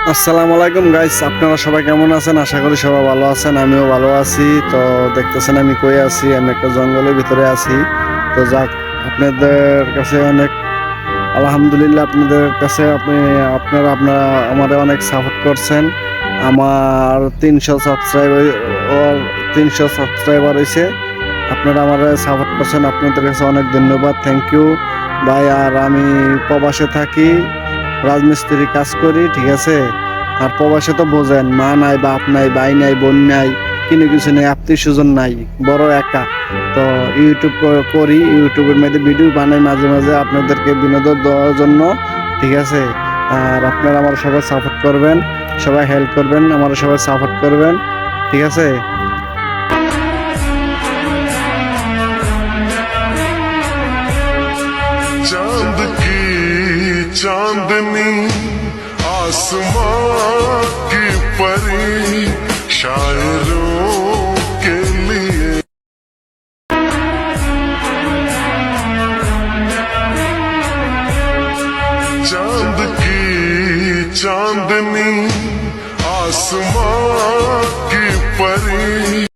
আসসালামু আলাইকুম গাইস, আপনারা সবাই কেমন আছেন? আশা করি সবাই ভালো আছেন, আমিও ভালো আছি। তো দেখতেছেন আমি কই আছি, আমি একটা জঙ্গলের ভিতরে আছি। তো যাক, আপনাদের কাছে অনেক আলহামদুলিল্লাহ, আপনাদের কাছে আপনারা আমাদের অনেক সাপোর্ট করছেন। আমার 300 সাবস্ক্রাইবার হয়েছে। আপনারা আমার সাপোর্ট করছেন, আপনাদের কাছে অনেক ধন্যবাদ, থ্যাংক ইউ ভাই। আর আমি প্রবাসে থাকি, রাজমিস্ত্রি কাজ করি, ঠিক আছে। আর প্রবাসে তো বোঝেন, মা নাই, বাপ নাই, ভাই নাই, বোন নাই, কোনো কিছু নেই, আত্মীয় স্বজন নাই, বড় একা। তো ইউটিউব করি, ইউটিউবের মধ্যে ভিডিও বানাই মাঝে মাঝে আপনাদেরকে বিনোদন দেওয়ার জন্য, ঠিক আছে। আর আপনারা আমার সবাই সাপোর্ট করবেন, সবাই হেল্প করবেন, আমার সবাই সাপোর্ট করবেন, ঠিক আছে। चांद की चांदनी आसमां की परी शायरों के लिए चांद की चांदनी आसमां